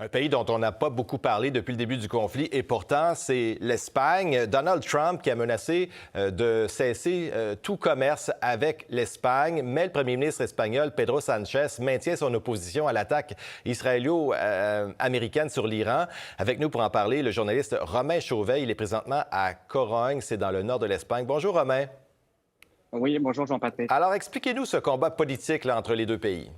Un pays dont on n'a pas beaucoup parlé depuis le début du conflit, et pourtant, c'est l'Espagne. Donald Trump qui a menacé de cesser tout commerce avec l'Espagne, mais le premier ministre espagnol, Pedro Sánchez, maintient son opposition à l'attaque israélo-américaine sur l'Iran. Avec nous pour en parler, le journaliste Romain Chauvet. Il est présentement à Corogne, c'est dans le nord de l'Espagne. Bonjour, Romain. Oui, bonjour Jean-Patrick. Alors, expliquez-nous ce combat politique là, entre les deux pays.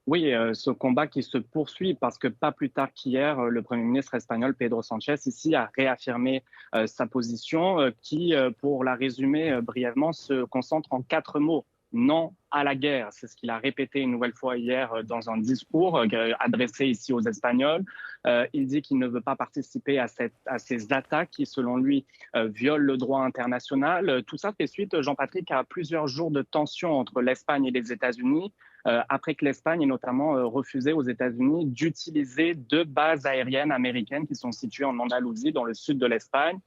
Oui, ce combat qui se poursuit parce que pas plus tard qu'hier, le Premier ministre espagnol Pedro Sánchez ici a réaffirmé sa position qui, pour la résumer brièvement, se concentre en 4 mots. Non à la guerre. C'est ce qu'il a répété une nouvelle fois hier dans un discours adressé ici aux Espagnols. Il dit qu'il ne veut pas participer à ces attaques qui, selon lui, violent le droit international. Tout ça fait suite, Jean-Patrick, à plusieurs jours de tension entre l'Espagne et les États-Unis. Après que l'Espagne ait notamment refusé aux États-Unis d'utiliser 2 bases aériennes américaines qui sont situées en Andalousie, dans le sud de l'Espagne.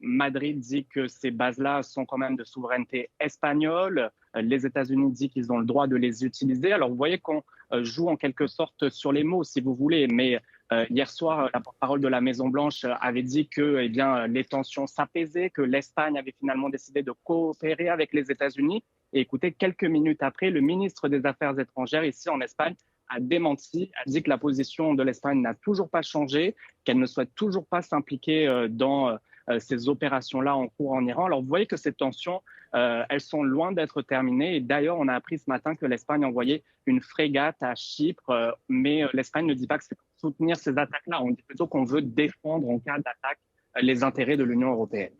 Madrid dit que ces bases-là sont quand même de souveraineté espagnole. Les États-Unis disent qu'ils ont le droit de les utiliser. Alors, vous voyez qu'on joue en quelque sorte sur les mots, si vous voulez. Mais hier soir, la porte-parole de la Maison-Blanche avait dit que les tensions s'apaisaient, que l'Espagne avait finalement décidé de coopérer avec les États-Unis. Et écoutez, quelques minutes après, le ministre des Affaires étrangères ici en Espagne a démenti, a dit que la position de l'Espagne n'a toujours pas changé, qu'elle ne souhaite toujours pas s'impliquer dans ces opérations-là en cours en Iran. Alors, vous voyez que ces tensions, elles sont loin d'être terminées. Et d'ailleurs, on a appris ce matin que l'Espagne a envoyé une frégate à Chypre, mais l'Espagne ne dit pas que c'est pour soutenir ces attaques-là. On dit plutôt qu'on veut défendre en cas d'attaque les intérêts de l'Union européenne.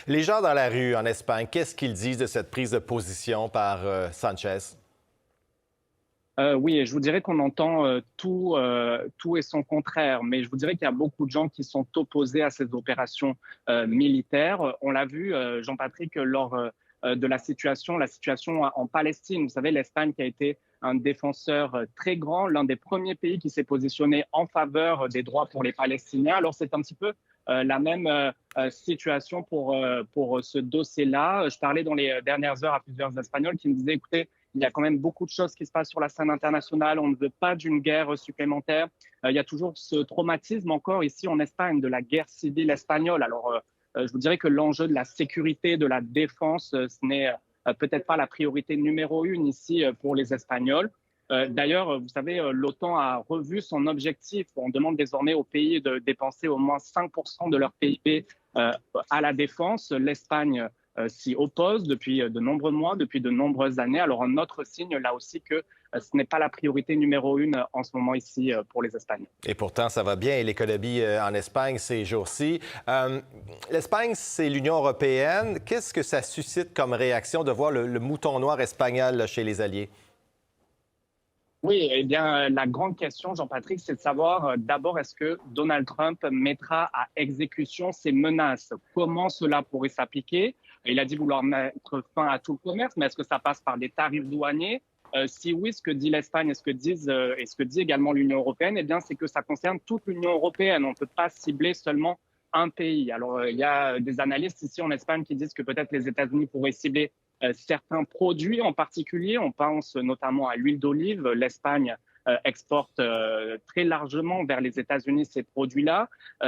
Les gens dans la rue en Espagne, qu'est-ce qu'ils disent de cette prise de position par Sánchez? Oui, et je vous dirais qu'on entend tout et son contraire, mais je vous dirais qu'il y a beaucoup de gens qui sont opposés à ces opérations militaires. On l'a vu, Jean-Patrick, lors de la situation en Palestine. Vous savez, l'Espagne qui a été un défenseur très grand, l'un des premiers pays qui s'est positionné en faveur des droits pour les Palestiniens. Alors, c'est un petit peu la même situation pour ce dossier-là. Je parlais dans les dernières heures à plusieurs Espagnols qui me disaient, écoutez, il y a quand même beaucoup de choses qui se passent sur la scène internationale. On ne veut pas d'une guerre supplémentaire. Il y a toujours ce traumatisme encore ici en Espagne de la guerre civile espagnole. Alors, je vous dirais que l'enjeu de la sécurité, de la défense, ce n'est peut-être pas la priorité numéro 1 ici pour les Espagnols. D'ailleurs, vous savez, l'OTAN a revu son objectif. On demande désormais aux pays de dépenser au moins 5% de leur PIB à la défense. L'Espagne s'y oppose depuis de nombreux mois, depuis de nombreuses années. Alors, un autre signe là aussi que ce n'est pas la priorité numéro 1 en ce moment ici pour les Espagnols. Et pourtant, ça va bien, l'économie en Espagne ces jours-ci. L'Espagne, c'est l'Union européenne. Qu'est-ce que ça suscite comme réaction de voir le mouton noir espagnol là, chez les alliés? Oui, eh bien, la grande question, Jean-Patrick, c'est de savoir d'abord, est-ce que Donald Trump mettra à exécution ces menaces? Comment cela pourrait s'appliquer? Il a dit vouloir mettre fin à tout le commerce, mais est-ce que ça passe par des tarifs douaniers? Si oui, ce que dit l'Espagne et ce que dit également l'Union européenne, eh bien, c'est que ça concerne toute l'Union européenne. On ne peut pas cibler seulement un pays. Alors, il y a des analystes ici en Espagne qui disent que peut-être les États-Unis pourraient cibler certains produits en particulier. On pense notamment à l'huile d'olive. L'Espagne exporte très largement vers les États-Unis ces produits-là.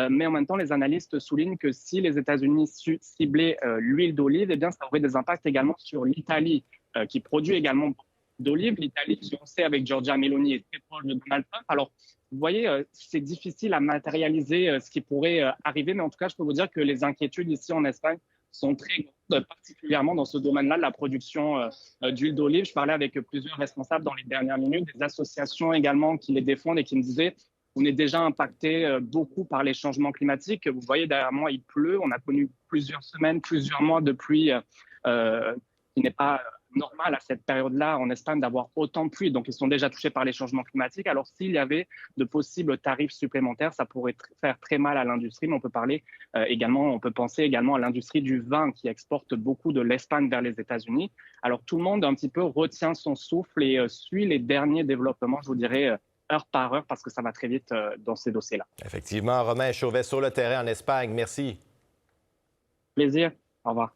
Mais en même temps, les analystes soulignent que si les États-Unis ciblaient l'huile d'olive, eh bien, ça aurait des impacts également sur l'Italie, qui produit également d'olive. L'Italie, qui on sait avec Giorgia Meloni, est très proche de Donald Trump. Alors, vous voyez, c'est difficile à matérialiser ce qui pourrait arriver, mais en tout cas, je peux vous dire que les inquiétudes ici en Espagne sont très grandes, particulièrement dans ce domaine-là de la production d'huile d'olive. Je parlais avec plusieurs responsables dans les dernières minutes, des associations également qui les défendent et qui me disaient on est déjà impacté beaucoup par les changements climatiques. Vous voyez, derrière moi, il pleut. On a connu plusieurs semaines, plusieurs mois de pluie qui n'est pas normal à cette période-là en Espagne d'avoir autant de pluie. Donc, ils sont déjà touchés par les changements climatiques. Alors, s'il y avait de possibles tarifs supplémentaires, ça pourrait faire très mal à l'industrie. Mais on peut penser également à l'industrie du vin qui exporte beaucoup de l'Espagne vers les États-Unis. Alors, tout le monde un petit peu retient son souffle et suit les derniers développements, je vous dirais, heure par heure, parce que ça va très vite dans ces dossiers-là. Effectivement, Romain Chauvet sur le terrain en Espagne. Merci. Plaisir. Au revoir.